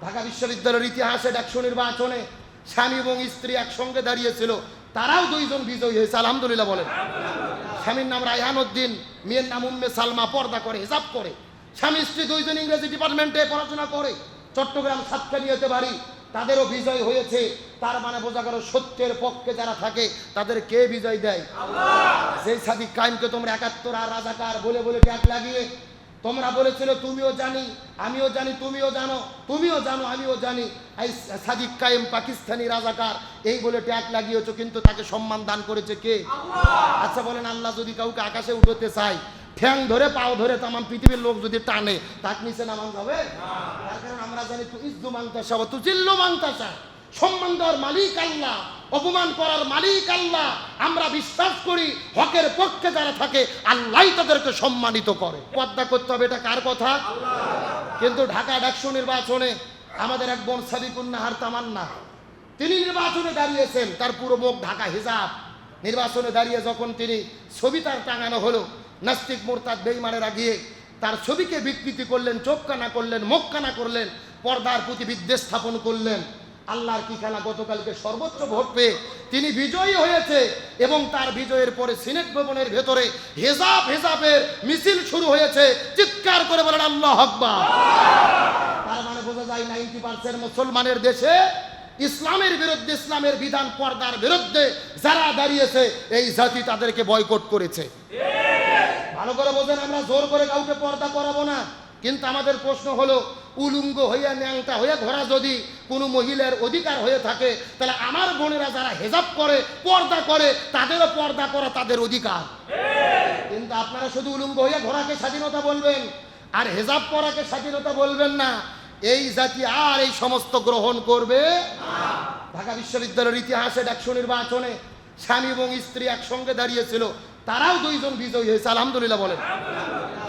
ঢাকা বিশ্ববিদ্যালয়ের ইতিহাসে 100 নির্বাচনে স্বামী এবং স্ত্রী একসঙ্গে দাঁড়িয়েছিল, তারাও দুইজন বিজয়ী হয়েছে। আলহামদুলিল্লাহ বলেন। স্বামীর নাম রায়হান উদ্দিন, মেয়ের নাম উম্মে সালমা, পর্দা করে, হিজাব করে। স্বামী স্ত্রী দুইজন ইংরেজি ডিপার্টমেন্টে পড়াশোনা করে, চট্টগ্রাম সাতকানিয়াতে বাড়ি। তাদেরও বিজয় হয়েছে। তার মানে বোঝা গেল সত্যের পক্ষে যারা থাকে তাদের কে বিজয় দেয়? আল্লাহ। সেই সাদিক কায়েমকে তোমরা 71 আর রাজাকার বলে বলে ট্যাগ লাগিয়ে তোমরা বলেছিল তুমিও জানি আমিও জানি, তুমিও জানো তুমিও জানো আমিও জানি, এই সাদিক কায়েম পাকিস্তানি রাজাকার এই বলে ট্যাগ লাগিয়েছো, কিন্তু তাকে সম্মান দান করেছে কে? আল্লাহ। আচ্ছা বলেন, আল্লাহ যদি কাউকে আকাশে উঠাতে চায়, ঠ্যাং ধরে পাও ধরে তাম পৃথিবীর লোক যদি টানে, তাক নিচে নামান যাবে? তার কারণ আমরা জানি তু ইজ্জু মাংতাসা বা তু জিল্লু মাংতাসা, সম্মান দেওয়ার মালিক আল্লাহ, অপমান করার মালিক আল্লাহ। আমরা বিশ্বাস করি হকের পক্ষে যারা থাকে আল্লাহই তাদেরকে সম্মানিত করে। পর্দা করতে হবে, এটা কার কথা? আল্লাহ। কিন্তু ঢাকা 100 নির্বাচনে আমাদের এক বোন সাবিকুন নাহার তামান্না, তিনি নির্বাচনে দাঁড়িয়েছেন, তার পুরো মুখ ঢাকা, হিজাব। নির্বাচনে দাঁড়িয়ে যখন তিনি ছবি তার টাঙানো হলো, নাস্তিক মোরতাদ বেঈমানেরা গিয়ে তার ছবিকে বিকৃতি করলেন, চোখ কানা করলেন, মুখ কানা করলেন, পর্দার প্রতি বিদ্বেষ স্থাপন করলেন। আল্লাহর কি খেলা, গতকালকে সর্বোচ্চ ভোট পেয়ে তিনি বিজয়ী হয়েছে এবং তার বিজয়ের পরে সিনেট ভবনের ভেতরে হেজাবের মিছিল শুরু হয়েছে। চিৎকার করে বলেন আল্লাহু আকবার। তার মানে বোঝা যায় 90% মুসলমানের দেশে ইসলামের বিরুদ্ধে, ইসলামের বিধান পর্দার বিরুদ্ধে যারা দাঁড়িয়েছে এই জাতি তাদেরকে বয়কট করেছে। ভালো করে বোঝেন, আমরা জোর করে কাউকে পর্দা করাবো না, কিন্তু আমাদের প্রশ্ন হলো উলুঙ্গ হইয়া ন্যাংটা হইয়া ঘোরা যদি কোনো মহিলার অধিকার হয়ে থাকে, তাহলে আমার বোনেরা যারা হেজাব করে, পর্দা করে, তাদেরও পর্দা করা তাদের অধিকার। কিন্তু আপনারা শুধু উলুঙ্গ হইয়া ঘোরাকে স্বাধীনতা বলবেন আর হেজাব পরাকে স্বাধীনতা বলবেন না, এই জাতি আর এই সমস্ত গ্রহণ করবে না। ঢাকা বিশ্ববিদ্যালয়ের ইতিহাসে 100 নির্বাচনে স্বামী এবং স্ত্রী একসঙ্গে দাঁড়িয়েছিল, তারাও দুইজন বিজয়ী হয়েছে। আলহামদুলিল্লাহ বলেন।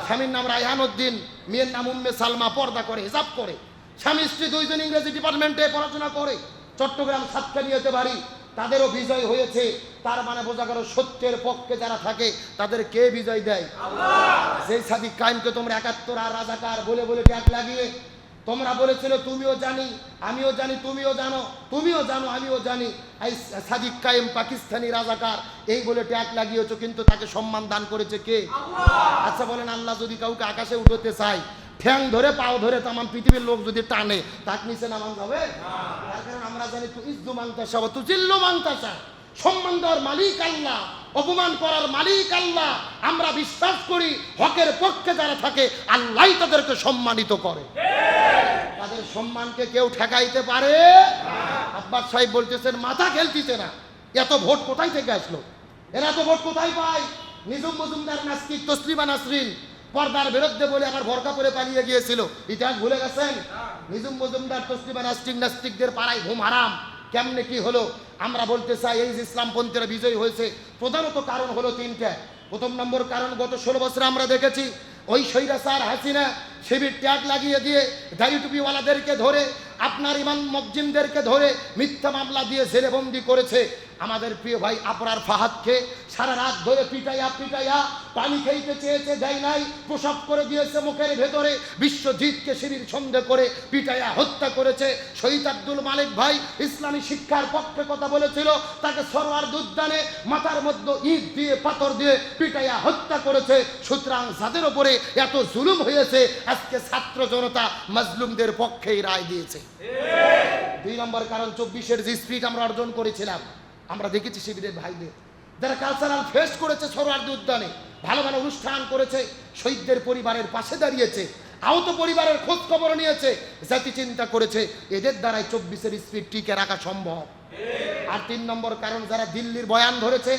স্বামীর নাম রায়হান উদ্দিন, মেয়ের নাম উম্মে সালমা, পর্দা করে, হিজাব করে। স্বামী স্ত্রী দুইজন ইংরেজি ডিপার্টমেন্টে পড়াশোনা করে, চট্টগ্রাম সাতকানিয়াতে বাড়ি। তাদেরও বিজয় হয়েছে। তার মানে বোঝা গেল সত্যের পক্ষে যারা থাকে তাদের কে বিজয় দেয়? আল্লাহ। সেই সাদিক কায়েমকে তোমরা 71 আর রাজাকার বলে বলে ট্যাগ লাগিয়ে তোমরা বলেছিল তুমিও জানি আমিও জানি, তুমিও জানো তুমিও জানো আমিও জানি, এই সাদিক কায়েম পাকিস্তানি রাজাকার এই বলে ট্যাগ লাগিয়েছো, কিন্তু তাকে সম্মান দান করেছে কে? আল্লাহ। আচ্ছা বলেন, আল্লাহ যদি কাউকে আকাশে উঠাতে চায়, ঠ্যাং ধরে পাও ধরে তাম পৃথিবীর লোক যদি টানে, তাক নিচে নামান যাবে? তার কারণ আমরা জানি তু ইজ্জু মাংতাসা বা তু জিল্লু মাংতাসা, সম্মান দেওয়ার মালিক আল্লাহ, অপমান করার মালিক আল্লাহ। আমরা বিশ্বাস করি হকের পক্ষে যারা থাকে আল্লাহই তাদেরকে সম্মানিত করে। তাদের সম্মানকে কেউ ঠেকাইতে পারে? আব্বাস সাহেব বলতেছেন মাথা খেলতিছে না, এত ভোট কোথায় থেকে আসলো? এরা এত ভোট কোথায় পায়? নিজুম মজুমদার নাস্তিক, তসলিমা নাসরিন পর্দার বিরুদ্ধে বলে আবার ভরকা করে পালিয়ে গিয়েছিল। ইতিহাস ভুলে গেছেন? নিজুম মজুমদার, তসলিমা নাস্তিকদের পাড়ায় ঘুম হারাম। কেমনে কি হলো? আমরা বলতে চাই এই যে ইসলামপন্থীরা বিজয়ী হয়েছে, প্রধানত কারণ হলো 3টা। প্রথম নম্বর কারণ, গত 16 বছরে আমরা দেখেছি ওই স্বৈরাচার হাসিনা শিবির ট্যাগ লাগিয়ে দিয়ে দাড়ি টুপিওয়ালাদেরকে ধরে, আপনার ইমাম মজ্জিমদেরকে ধরে মিথ্যা মামলা দিয়ে জেলে বন্দি করেছে। আমাদের প্রিয় ভাই আবরার ফাহাদকে সারা রাত ধরে পিটাইয়া পানি খেতে চেয়েছে, দেয় নাই, প্রসব করে দিয়েছে মুখের ভেতরে। বিশ্বজিৎকে শিবির সন্দেহ করে পিটাইয়া হত্যা করেছে। শহীদ আব্দুল মালিক ভাই ইসলামী শিক্ষার পক্ষে কথা বলেছিল, তাকে সরোয়ার উদ্যানে মাথার মধ্যে ইট দিয়ে পাথর দিয়ে পিটাইয়া হত্যা করেছে। সুতরাং যাদের উপরে এত জুলুম হয়েছে, আজকে ছাত্র জনতা মাজলুমদের পক্ষেই রায় দিয়েছে। 2 নম্বর কারণ, 24-এর যে স্পিরিট আমরা অর্জন করেছিলাম, আমরা দেখেছি শিবিরের ভাইদের যারা কালচারাল ফেস্ট করেছে সরোয়ার্দী উদ্যানে, ভালো ভালো অনুষ্ঠান করেছে, শহীদদের পরিবারের পাশে দাঁড়িয়েছে, আহত পরিবারের খোঁজ খবর নিয়েছে, জাতি চিন্তা করেছে, এদের দ্বারাই 24-এর স্পিরিট টিকে রাখা সম্ভব। আর 3 নম্বর কারণ, যারা দিল্লির বয়ান ধরেছে,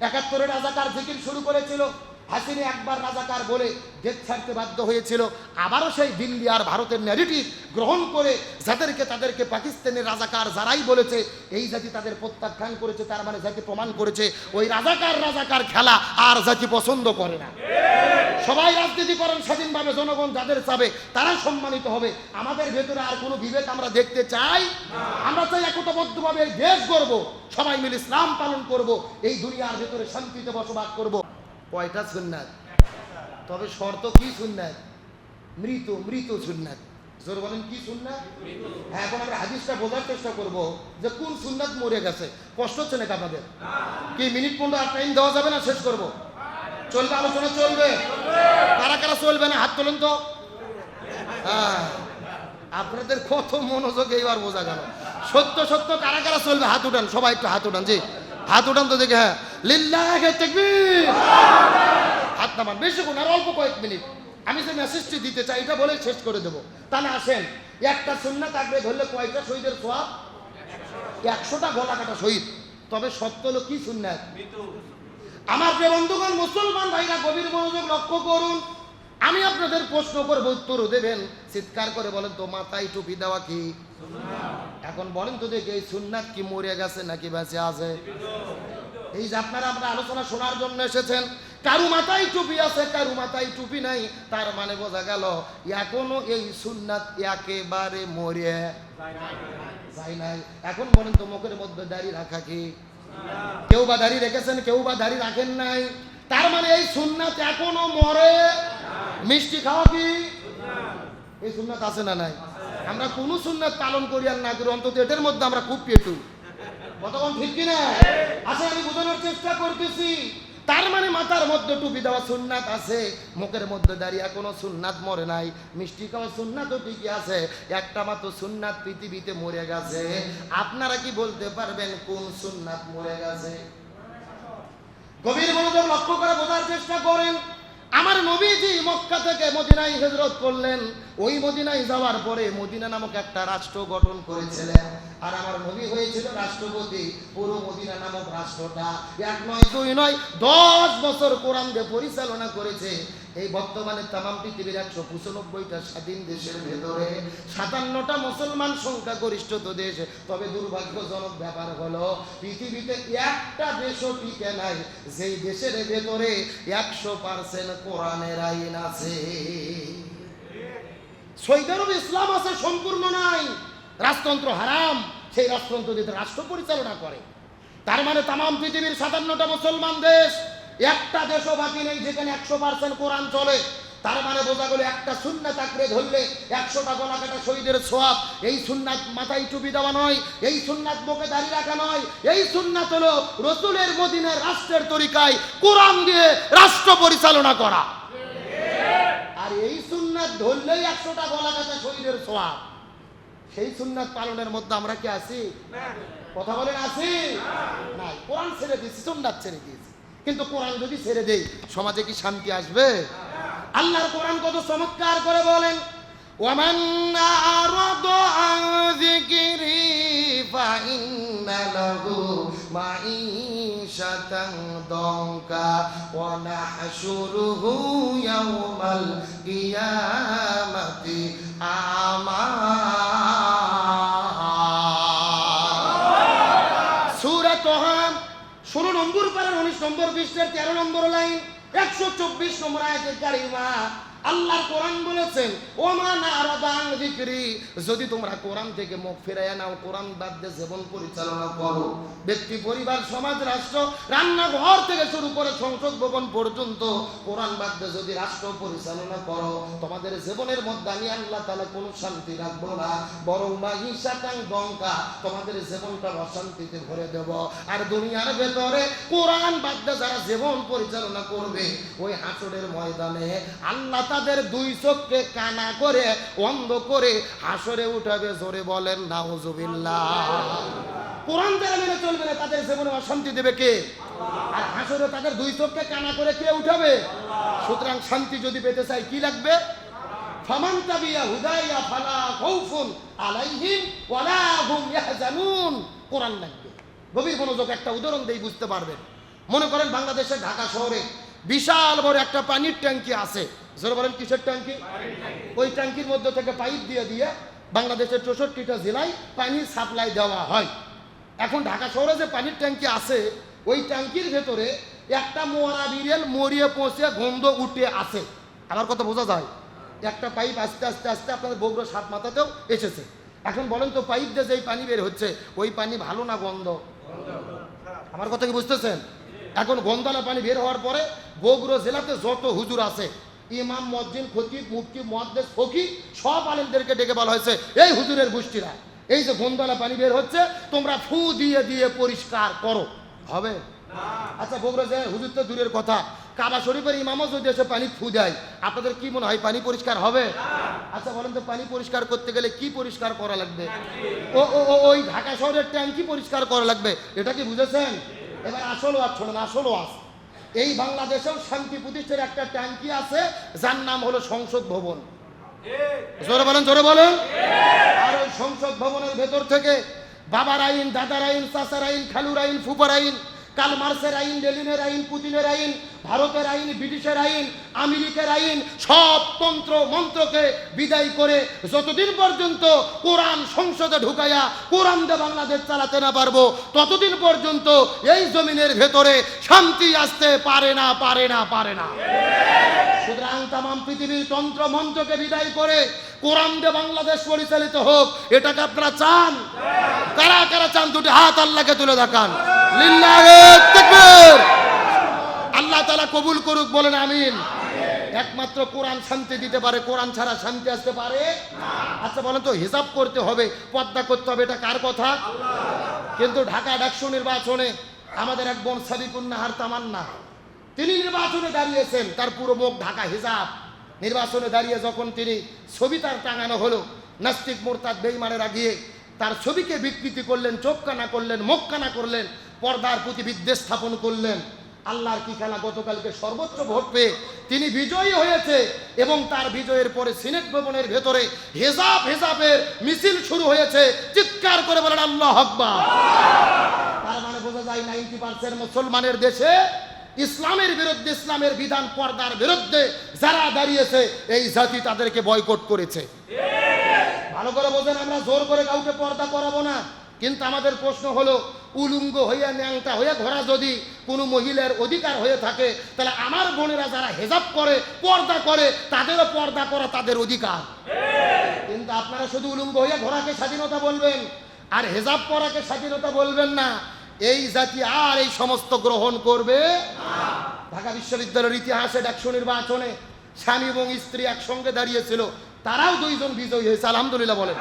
71-এর রাজাকার জিকির শুরু করেছিল, হাসিনা একবার রাজাকার বলে দেশ ছাড়তে বাধ্য হয়েছিল, আবারও সেই দিল্লি আর ভারতের ন্যারেটিভ গ্রহণ করে তাদেরকে পাকিস্তানের রাজাকার যারাই বলেছে, এই জাতি তাদের প্রত্যাখ্যান করেছে। তার মানে জাতি প্রমাণ করেছে ওই রাজাকার খেলা আর জাতি পছন্দ করে না। সবাই রাজনীতি করেন স্বাধীনভাবে, জনগণ যাদের চাবে তারা সম্মানিত হবে। আমাদের ভেতরে আর কোনো বিবেক আমরা দেখতে চাই? আমরা চাই একতাবদ্ধভাবে এই দেশ গড়ব, সবাই মিলে ইসলাম পালন করব, এই দুনিয়ার ভেতরে শান্তিতে বসবাস করব। কয়টা সুন্নাত? তবে শর্ত কি সুন্নাত? মৃত সুন্নাত। জোর বলেন কি সুন্নাত? হ্যাঁ, এখন আমরা হাদিসটা বোঝার চেষ্টা করব যে কোন সুন্নাত মরে গেছে। কষ্ট হচ্ছে নাকি আপনাদের? কি মিনিট 15 আর টাইম দেওয়া যাবে না? শেষ করব? চলবে, আলোচনা চলবে। কারা কারা চলবে না হাত তোলেন তো। হ্যাঁ, আপনাদের কত মনোযোগ এইবার বোঝা গেল। সত্য সত্য কারা কারা চলবে হাত উঠান, সবাই একটু হাত উঠান। জি, হাত উঠান তো দেখে। হ্যাঁ, লিল্লাহি তাকবীর। হাত নামান, বেশিক্ষণ আর অল্প কয়েক মিনিট। আমি যে মেসেজটি দিতে চাই এটা বলে শেষ করে দেবো। তাহলে আসেন, একটা সুন্নাত আঁকড়ে ধরলে কয়টা শহীদের সওয়াব? 100টা গলা কাটা শহীদ। তবে সত্য হলো কি সুন্নাত? আমার যে বন্ধুগণ মুসলমান ভাইরা গভীর মনোযোগ লক্ষ্য করুন। আমি আপনাদের প্রশ্ন করবো, উত্তর দেবেন। চিৎকার করে বলেন তো, মাথায় টুপি দেওয়া কি সুন্নাত? এখন বলেন তো দেখি, এই সুন্নাত কি মরে গেছে নাকি বেঁচে আছে? এই যে আপনারা আলোচনা শোনার জন্য এসেছেন, কারু মাথায় টুপি আছে, কারু মাথায় টুপি নাই, তার মানে বোঝা গেল এখনো এই সুন্নাত একেবারে মরে যায় নাই। এখন বলেন তো, মুখের মধ্যে দাড়ি রাখা কি? কেউ বা দাড়ি রেখেছেন, কেউ বা দাড়ি রাখেন নাই, তার মানে এই সুন্নাত এখনো মরে। মিষ্টি খাওয়া কি এই সুন্নাত আছে না নাই? আমরা কোন সুন্নাত পালন করি আর না করি, অন্তত এটার মধ্যে আমরা খুব পেটু। কতক্ষণ ঠিক কিনা? আচ্ছা, আমি বোঝানোর চেষ্টা করতেছি। তার মানে মাথার মধ্যে টুপি দেওয়া সুন্নাত আছে, মুখের মধ্যে দাঁড়িয়ে এখনো সুন্নাত মরে নাই। মিষ্টি খাওয়া সুন্নাতও ঠিকই আছে, একটা মাত্র সুন্নাত পৃথিবীতে মরে গেছে। আপনারা কি বলতে পারবেন কোন সুন্নাত মরে গেছে? গভীর মনোযোগ লক্ষ্য করে বোঝার চেষ্টা করেন। আমার নবীজি মক্কা থেকে মদিনায় হিজরত করলেন। ওই মদিনায় যাওয়ার পরে মদিনা নামক একটা রাষ্ট্র গঠন করেছিলেন, আর আমার নবী হয়েছিল রাষ্ট্রপতি। পুরো মদিনা নামক রাষ্ট্রটা 1 নয় 2 নয় 10 বছর কোরআন দিয়ে পরিচালনা করেছে। এই বর্তমানে তামাম পৃথিবীর 195টা স্বাধীন দেশের ভেতরে 57টা মুসলমান সংখ্যাগরিষ্ঠ দেশ। তবে দুর্ভাগ্যজনক ব্যাপার হলো, পৃথিবীতে একটা দেশও টিকে নাই যেই দেশের ভেতরে 100% কোরআনের আইন আছে। সৌদি আরবে ইসলাম আছে, সম্পূর্ণ নাই, রাজতন্ত্র হারাম। সেই রাজতন্ত্র দিয়ে রাষ্ট্র পরিচালনা করে। তার মানে তামাম পৃথিবীর 57টা মুসলমান দেশ, একটা দেশও বাকি নেই যেখানে 100% কোরআন চলে। তার মানে বোঝা গেল, একটা সুন্নাত আঁকড়ে ধরলে 100টা গলা কাটা শহীদের সওয়াব। এই সুন্নাত মাথায় টুপি দেওয়া নয়, এই সুন্নাত মুখে দাড়ি রাখা নয়, এই সুন্নাত হলো রসুলের মদিনার রাষ্ট্রের তরিকায় কোরআন দিয়ে রাষ্ট্র পরিচালনা করা। আর এই সুন্নাত ধরলেই 100টা গলা কাটা শহীদের সওয়াব। সেই সুন্নাত পালনের মধ্যে আমরা কি আছি? কথা বলেন, আছি? নাই। কোরআন ছেড়ে দিয়েছি, সুন্নাত ছেড়ে দিয়েছি। কিন্তু কোরআন যদি ছেড়ে দেই, সমাজে কি শান্তি আসবে? আল্লাহর কোরআন কত চমৎকার করে বলেন, ওয়ামান আরাদা আন যিকরি ফাইন্না লাহু মাঈশাতান দানকা ওয়া নাহশুরুহু ইয়াওমাল কিয়ামাতি আমা। সূরা তাহা 16 নম্বর পারা 19 নম্বর পৃষ্ঠার 13 নম্বর লাইন 124 নম্বর আয়াতে কারিমা আল্লাহর কোরআন বলেছেন, ওমান আরাদা আন যিকরি, যদি তোমরা কোরআন থেকে মুখ ফিরাইয়া নাও, কোরআন বাদ দিয়ে জীবন পরিচালনা করো, ব্যক্তি, পরিবার, সমাজ, রাষ্ট্র, রান্নাঘর থেকে শুরু করে সংসদ ভবন পর্যন্ত কোরআন বাদ দিয়ে যদি রাষ্ট্র পরিচালনা করো, তোমাদের জীবনের মধ্যে আমি আল্লাহ তাআলা কোনো শান্তি রাখবো না, বরং মাঈশাতান দঙ্কা, তোমাদের জীবনটা অশান্তিতে ভরে দেব। আর দুনিয়ার ভেতরে কোরআন বাদ দিয়ে যারা জীবন পরিচালনা করবে, ওই হাসরের ময়দানে আল্লাহ তাদের 2 চোখকে কানা করে অন্ধ করে হাসরে উঠাবে। জোরে বলেন নাউজুবিল্লাহ। কোরআন যারা মেনে চলবে না, তাদের জীবনে অশান্তি দেবে কে? আর হাসরে তাদের 2 চোখকে কানা করে কে উঠাবে? সুতরাং শান্তি যদি পেতে চাই কি লাগবে? ফামান তাবিয়া হুদাইয়া ফালা খাউফুন আলাইহিম ওয়ালা হুম ইয়াহজানুন। কোরআন লাগবে। গভীর মনোযোগ, একটা উদাহরণ দেই, বুঝতে পারবেন। মনে করেন বাংলাদেশের ঢাকা শহরে বিশাল বড় একটা পানির ট্যাঙ্কি আছে। জোরে বলেন, কিসের ট্যাঙ্কি? ওই ট্যাঙ্কির মধ্যে থেকে পাইপ দিয়ে দিয়ে বাংলাদেশের 64টা জেলায় পানির সাপ্লাই দেওয়া হয়। এখন ঢাকা শহরে যে পানির ট্যাঙ্কি আছে, ওই ট্যাঙ্কির ভেতরে একটা মোয়ারা বিড়াল মরিয়ে পৌঁছে গন্ধ উঠে আছে। আমার কথা বোঝা যায়? একটা পাইপ আস্তে আস্তে আস্তে আপনাদের বগুড়া 7 মাথাতেও এসেছে। এখন বলেন তো, পাইপ দিয়ে যেই পানি বের হচ্ছে, ওই পানি ভালো না গন্ধ? আমার কথা কি বুঝতেছেন? এখন গন্ধওয়ালা পানি বের হওয়ার পরে বগুড়া জেলাতে যত হুজুর আছে, ইমাম, মসজিদ, খতিব, মুফতি, মুহাদ্দিস, ফকিহ সব আলেমদেরকে ডেকে বলা হয়েছে, এই হুজুরের গোষ্ঠীরা, এই যে গন্ডলা পানি বের হচ্ছে তোমরা ফু দিয়ে দিয়ে পরিষ্কার করো। হবে? আচ্ছা বগুড়া যায় হুজুর তো দূরের কথা, কাবা শরীফের ইমামও যদি এসে পানি ফু দেয়, আপনাদের কি মনে হয় পানি পরিষ্কার হবে? আচ্ছা বলেন তো, পানি পরিষ্কার করতে গেলে কি পরিষ্কার করা লাগবে? ওই ঢাকা শহরের ট্যাঙ্কি পরিষ্কার করা লাগবে, এটা কি বুঝেছেন? এবার আসলো আর শোনেন, আসলো আস এই বাংলাদেশেও শান্তি প্রতিষ্ঠার একটা ট্যাঙ্কি আছে, যার নাম হলো সংসদ ভবন। জোরে বলেন, জোরে বলেন। আর ওই সংসদ ভবনের ভেতর থেকে বাবার আইন, দাদার আইন, চাচার আইন, খালুর আইন, ফুপার আইন, কাল মার্সের আইন, লেনিনের আইন, পুতিনের আইন, ভারতের আইন, ব্রিটিশের আইন, আমেরিকার আইন, সব তন্ত্র মন্ত্রকে বিদায় করে যতদিন পর্যন্ত কোরআন সংসদে ঢুকাইয়া কোরআন দিয়ে বাংলাদেশ চালাতে না পারবো, ততদিন পর্যন্ত এই জমিনের ভেতরে শান্তি আসতে পারে না, পারে না, পারে না। সুতরাং তামাম পৃথিবীর তন্ত্র মন্ত্রকে বিদায় করে কোরআন দিয়ে বাংলাদেশ পরিচালিত হোক, এটাকে আপনারা চান? কারা কারা চান? দুটি হাত আল্লাহকে তুলে দেখান। লিল্লাহি তাকবীর। আল্লাহ তাআলা কবুল করুক, বলেন আমিন। একমাত্র কোরআন শান্তি দিতে পারে, কোরআন ছাড়া শান্তি আসতে পারে না। আচ্ছা বলেন তো, হিসাব করতে হবে, পর্দা করতে হবে, এটা কার কথা? কিন্তু ঢাকা ডাকসু নির্বাচনে আমাদের এক বোন সাবিকুন নাহার তামান্না, তিনি নির্বাচনে দাঁড়িয়েছেন, তার পুরো মুখ ঢাকা, হিজাব। নির্বাচনে দাঁড়িয়ে যখন তিনি ছবি তার টাঙানো হলো, নাস্তিক মোরতাদ বেঈমানেরা গিয়ে তার ছবিকে বিকৃতি করলেন, চোখ কানা করলেন, মুখ কানা করলেন, পর্দার প্রতি বিদ্বেষ স্থাপন করলেন। আল্লাহর কি খেলা, গতকালকে সর্বোচ্চ ভোট পেয়ে তিনি বিজয়ী হয়েছে এবং তার বিজয়ের পরে সিনেট ভবনের ভেতরে হেজাবের মিছিল শুরু হয়েছে। চিৎকার করে বলেন আল্লাহু আকবার। তার মানে বোঝা যায় 90% মুসলমানের দেশে ইসলামের বিরুদ্ধে, ইসলামের বিধান পর্দার বিরুদ্ধে যারা দাঁড়িয়েছে, এই জাতি তাদেরকে বয়কট করেছে। ভালো করে বোঝেন, আমরা জোর করে কাউকে পর্দা করাবো না, কিন্তু আমাদের প্রশ্ন হলো, উলুঙ্গ হইয়া ন্যাংটা হইয়া ঘোরা যদি কোনো মহিলার অধিকার হয়ে থাকে, তাহলে আমার বোনেরা যারা হেজাব করে, পর্দা করে, তাদেরও পর্দা করা তাদের অধিকার। কিন্তু আপনারা শুধু উলুঙ্গ হইয়া ঘোরাকে স্বাধীনতা বলবেন আর হেজাব পরাকে স্বাধীনতা বলবেন না, এই জাতি আর এই সমস্ত গ্রহণ করবে না। ঢাকা বিশ্ববিদ্যালয়ের ইতিহাসে ডাকসু নির্বাচনে স্বামী এবং স্ত্রী একসঙ্গে দাঁড়িয়েছিল, তারাও দুইজন বিজয়ী হয়েছে, আলহামদুলিল্লাহ বলেন।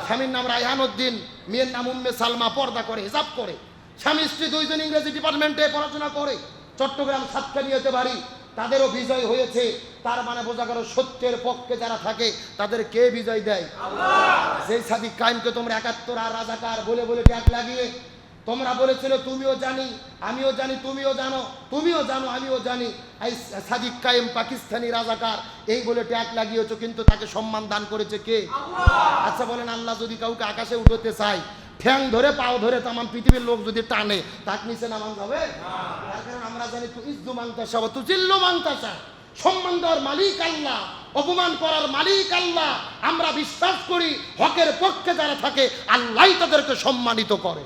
স্বামীর নাম রায়হান উদ্দিন, মেয়ের নাম উম্মে সালমা, পর্দা করে, হিজাব করে। স্বামী স্ত্রী দুইজন ইংরেজি ডিপার্টমেন্টে পড়াশোনা করে, চট্টগ্রাম সাতকানিয়াতে বাড়ি, তাদেরও বিজয় হয়েছে। তার মানে বোঝা গেল, সত্যের পক্ষে যারা থাকে তাদের কে বিজয় দেয়? আল্লাহ। সেই সাদিক কায়েমকে তোমরা ৭১ আর রাজাকার বলে বলে ট্যাগ লাগিয়ে তোমরা বলেছিল, তুমিও জানি, আমিও জানি, তুমিও জানো, তুমিও জানো, আমিও জানি, এই সাদিক কায়েম পাকিস্তানি রাজাকার, এই বলে ট্যাগ লাগিয়েছো, কিন্তু তাকে সম্মান দান করেছে কে? আল্লাহ। আচ্ছা বলেন, আল্লাহ যদি কাউকে আকাশে উঠতে চায়, ঠ্যাং ধরে পাও ধরে তামাম পৃথিবীর লোক যদি টানে, তার নিচে নামান যাবে? তার কারণ আমরা জানি, তু ইজ্জু মানতাসা ওয়া তুজিল্লু মানতাসা, সম্মান দেওয়ার মালিক আল্লাহ, অপমান করার মালিক আল্লাহ। আমরা বিশ্বাস করি, হকের পক্ষে যারা থাকে আল্লাহই তাদেরকে সম্মানিত করে,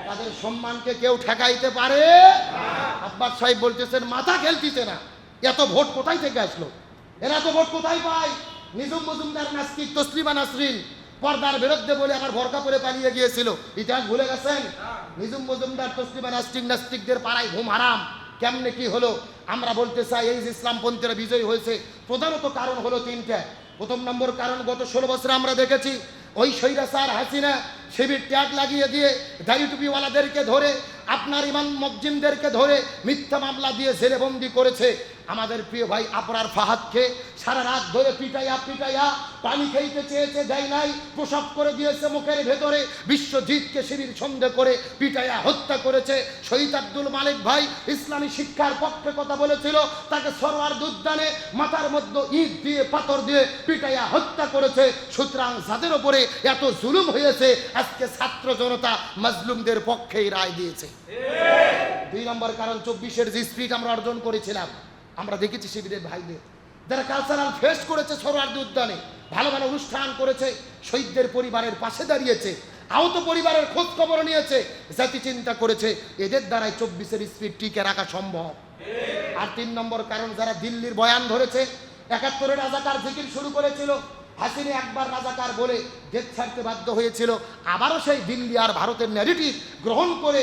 তাদের সম্মানকে কেউ ঠেকাইতে পারে না। আব্বাস সাহেব বলতেছেন, মাথা খেলতিছে না, এত ভোট কোথায় থেকে আসলো? এরা তো ভোট কোথায় পায়? নিজুম মজুমদার, নাস্তিক তসলিমা নাসরিন পর্দার বিরুদ্ধে বলে আবার ভরকা পরে পালিয়ে গিয়েছিল, ইতিহাস ভুলে গেছেন? নিজুম মজুমদার, তসলিমা নাস্তিকদের পাড়ায় ঘুম হারাম। কেমনে কি হলো? আমরা বলতে চাই, এই যে ইসলামপন্থীরা বিজয়ী হয়েছে, প্রধানত কারণ হলো তিনটা। প্রথম নম্বর কারণ, গত 16 বছরে আমরা দেখেছি ওই স্বৈরাচার হাসিনা শিবির ট্যাগ লাগিয়ে দিয়ে দাড়ি টুপিওয়ালাদেরকে ধরে, আপনার ইমাম মজ্জিমদেরকে ধরে মিথ্যা মামলা দিয়ে জেলে বন্দি করেছে। আমাদের প্রিয় ভাই আবরার ফাহাদকে সারা রাত ধরে পিটাইয়া পিটাইয়া, পানি খেতে চেয়েছে দেয় নাই, প্রসব করে দিয়েছে মুখের ভেতরে, বিশ্বজিৎকে শিবির সন্দেহ করে পিটাইয়া হত্যা করেছে। শহীদ আব্দুল মালিক ভাই ইসলামী শিক্ষার পক্ষে কথা বলেছিল, তাকে সরোয়ার্দী উদ্যানে মাথার মধ্যে ইট দিয়ে পাথর দিয়ে পিটাইয়া হত্যা করেছে। সুতরাং যাদের ওপরে এত জুলুম হয়েছে, আজকে ছাত্র জনতা মাজলুমদের পক্ষেই রায় দিয়েছে। 2 নম্বর কারণ, 24-এর যে স্পিরিট আমরা অর্জন করেছিলাম, আমরা দেখেছি শিবিরের ভাইদের যারা কালচারাল ফেস্ট করেছে সরোয়ার্দী উদ্যানে, ভালো ভালো অনুষ্ঠান করেছে, শহীদদের পরিবারের পাশে দাঁড়িয়েছে, আহত পরিবারের খোঁজ খবর নিয়েছে, জাতি চিন্তা করেছে, এদের দ্বারাই 24-এর স্পিরিট টিকে রাখা সম্ভব। আর 3 নম্বর কারণ, যারা দিল্লির বয়ান ধরেছে, 71-এর রাজাকার জিকির শুরু করেছিল, হাসিনা একবার রাজাকার বলে দেশ ছাড়তে বাধ্য হয়েছিল, আবারও সেই দিল্লি আর ভারতের ন্যারেটিভ গ্রহণ করে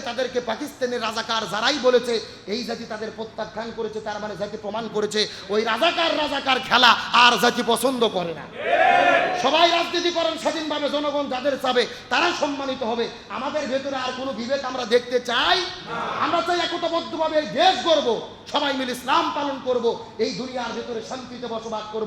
তাদেরকে পাকিস্তানের রাজাকার যারাই বলেছে এই জাতি তাদের প্রত্যাখ্যান করেছে, তার মানে জাতি প্রমাণ করেছে ওই রাজাকার খেলা আর জাতি পছন্দ করে না। সবাই রাজনীতি করেন স্বাধীনভাবে, জনগণ যাদের চাবে তারা সম্মানিত হবে। আমাদের ভেতরে আর কোনো বিবেক আমরা দেখতে চাই? আমরা চাই একতাবদ্ধভাবে এই দেশ গড়ব, সবাই মিলে ইসলাম পালন করব, এই দুনিয়ার ভেতরে শান্তিতে বসবাস করব।